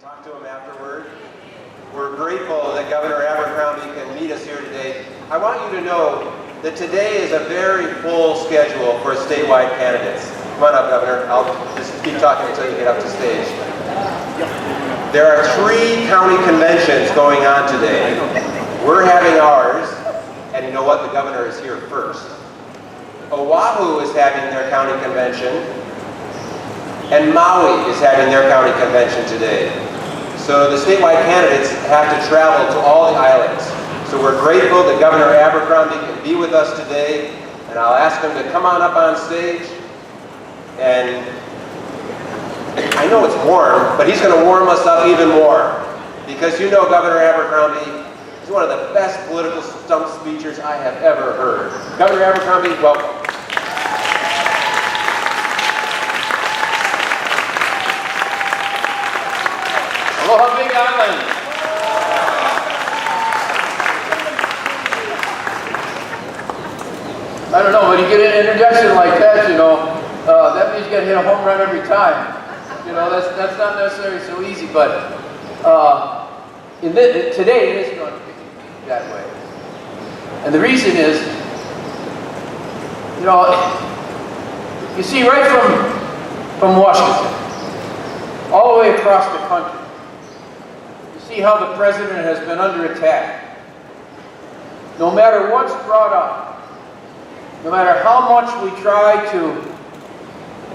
talk to him afterward. We're grateful that Governor Abercrombie can meet us here today. I want you to know that today is a very full schedule for statewide candidates. Come on up, Governor. I'll just keep talking until you get up to stage. There are 3 county conventions going on today. We're having ours, and you know what? The governor is here first. Oahu is having their county convention, and Maui is having their county convention today. So the statewide candidates have to travel to all the islands. So we're grateful that Governor Abercrombie can be with us today, and I'll ask him to come on up on stage. And I know it's warm, but he's going to warm us up even more, because you know Governor Abercrombie is one of the best political stump speechers I have ever heard. Governor Abercrombie, welcome. Aloha, Big Island. I don't know, when you get an introduction like that, you know, that means you got to hit a home run every time. You know, that's not necessarily so easy, but today it is going to be that way. And the reason is, you know, you see right from Washington, all the way across the country, see how the president has been under attack. No matter what's brought up, no matter how much we try to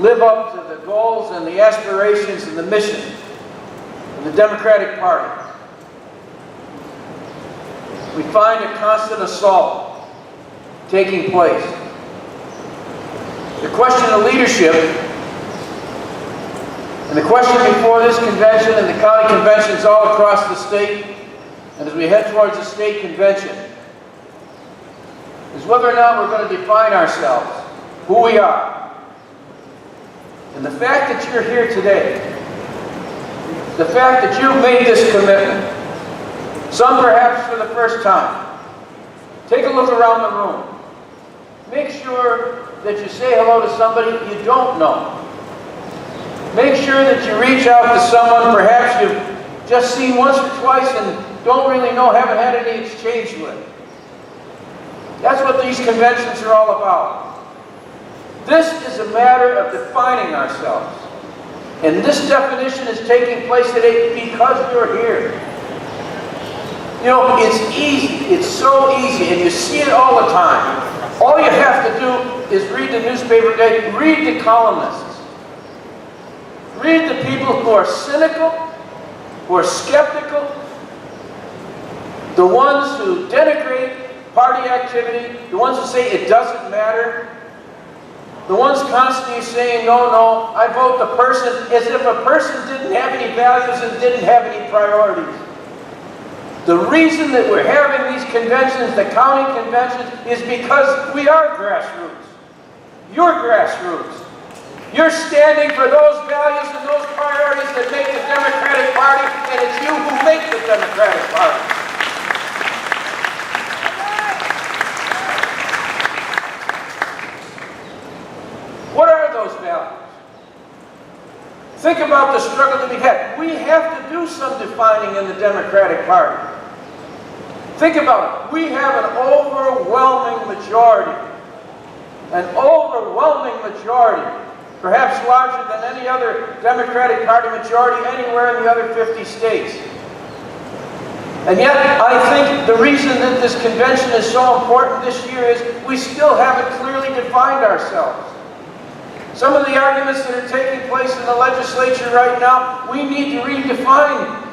live up to the goals and the aspirations and the mission of the Democratic Party, we find a constant assault taking place. The question of leadership and the question before this convention and the county conventions all across the state, and as we head towards the state convention, is whether or not we're going to define ourselves, who we are. And the fact that you're here today, the fact that you've made this commitment, some perhaps for the first time, take a look around the room. Make sure that you say hello to somebody you don't know. Make sure that you reach out to someone perhaps you've just seen once or twice and don't really know, haven't had any exchange with. That's what these conventions are all about. This is a matter of defining ourselves. And this definition is taking place today because you're here. You know, it's easy. It's so easy, and you see it all the time. All you have to do is read the newspaper today, read the columnists. Read the people who are cynical, who are skeptical, the ones who denigrate party activity, the ones who say it doesn't matter, the ones constantly saying, no, no, I vote the person, as if a person didn't have any values and didn't have any priorities. The reason that we're having these conventions, the county conventions, is because we are grassroots. You're grassroots. You're standing for those values and those priorities that make the Democratic Party, and it's you who make the Democratic Party. What are those values? Think about the struggle that we've had. We have to do some defining in the Democratic Party. Think about it. We have an overwhelming majority. An overwhelming majority. Perhaps larger than any other Democratic Party majority anywhere in the other 50 states. And yet, I think the reason that this convention is so important this year is we still haven't clearly defined ourselves. Some of the arguments that are taking place in the legislature right now, we need to redefine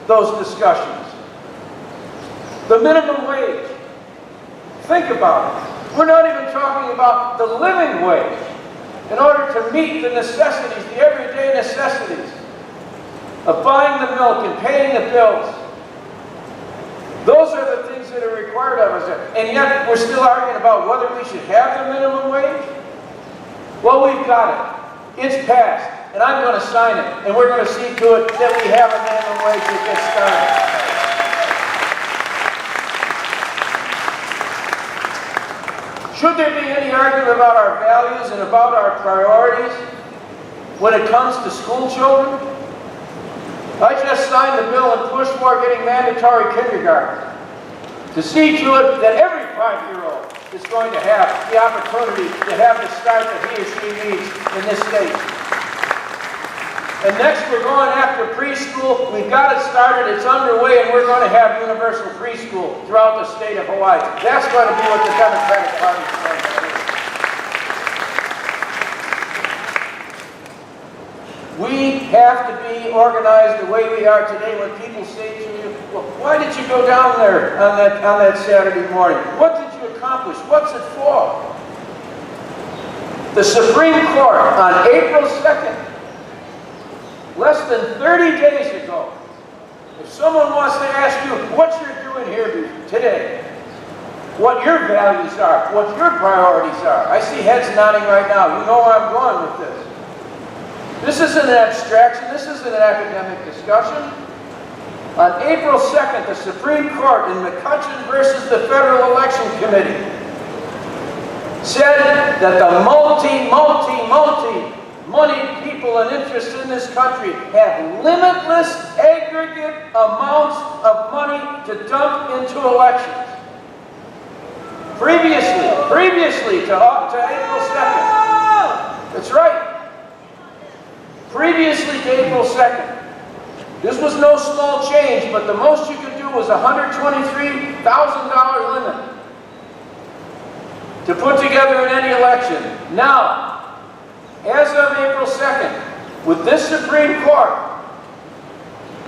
those discussions. The minimum wage. Think about it. We're not even talking about the living wage. In order to meet the necessities, the everyday necessities of buying the milk and paying the bills. Those are the things that are required of us. And yet we're still arguing about whether we should have the minimum wage. Well, we've got it. It's passed. And I'm going to sign it. And we're going to see to it that we have a minimum wage that gets started. Should there be any argument about our values and about our priorities when it comes to school children? I just signed the bill and pushed for getting mandatory kindergarten to see to it that every 5-year-old is going to have the opportunity to have the start that he or she needs in this state. And next we're going after preschool. We've got it started, it's underway, and we're going to have universal preschool throughout the state of Hawaii. That's going to be what the Democratic Party is going to do. We have to be organized the way we are today. When people say to you, well, why did you go down there on that Saturday morning? What did you accomplish? What's it for? The Supreme Court on April 2nd, less than 30 days ago, if someone wants to ask you what you're doing here today, what your values are, what your priorities are. I see heads nodding right now. You know where I'm going with this. This isn't an abstraction. This isn't an academic discussion. On April 2nd, the Supreme Court in McCutcheon versus the Federal Election Committee said that the moneyed people and interests in this country have limitless aggregate amounts of money to dump into elections. Previously to April 2nd. That's right. Previously to April 2nd. This was no small change, but the most you could do was a $123,000 limit to put together in any election. Now, as of April 2nd, with this Supreme Court,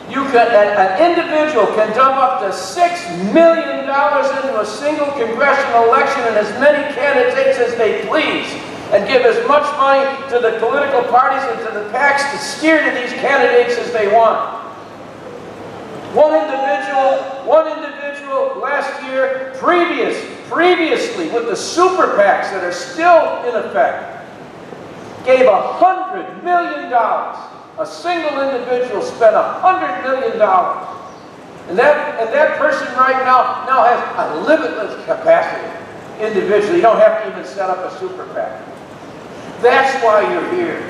an individual can dump up to $6 million into a single congressional election and as many candidates as they please, and give as much money to the political parties and to the PACs to steer to these candidates as they want. One individual last year, previously with the super PACs that are still in effect, gave $100 million. A single individual spent $100 million. And that person right now has a limitless capacity individually. You don't have to even set up a super PAC. That's why you're here.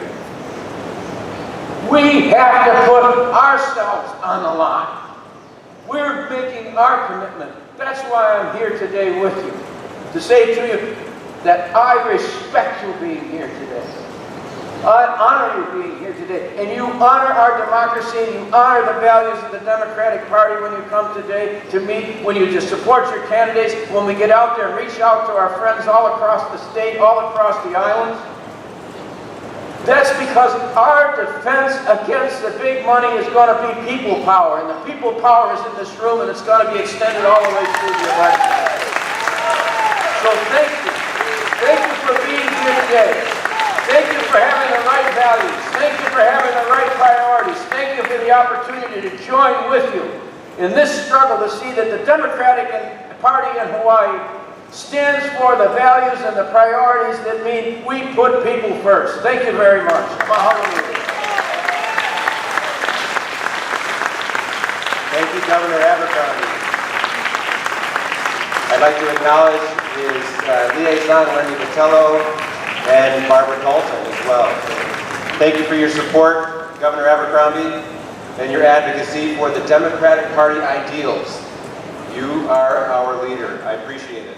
We have to put ourselves on the line. We're making our commitment. That's why I'm here today with you. To say to you that I respect you being here today. I honor you being here today. And you honor our democracy and you honor the values of the Democratic Party when you come today to meet, when you just support your candidates, when we get out there and reach out to our friends all across the state, all across the islands. That's because our defense against the big money is going to be people power. And the people power is in this room and it's going to be extended all the way through the election. So thank you. Thank you for being here today. Thank you for having the right values. Thank you for having the right priorities. Thank you for the opportunity to join with you in this struggle to see that the Democratic Party in Hawaii stands for the values and the priorities that mean we put people first. Thank you very much. Mahalo. Thank you, Governor Abercrombie. I'd like to acknowledge his liaison, Lenny Vitello, and Barbara Colton as well. Thank you for your support, Governor Abercrombie, and your advocacy for the Democratic Party ideals. You are our leader. I appreciate it.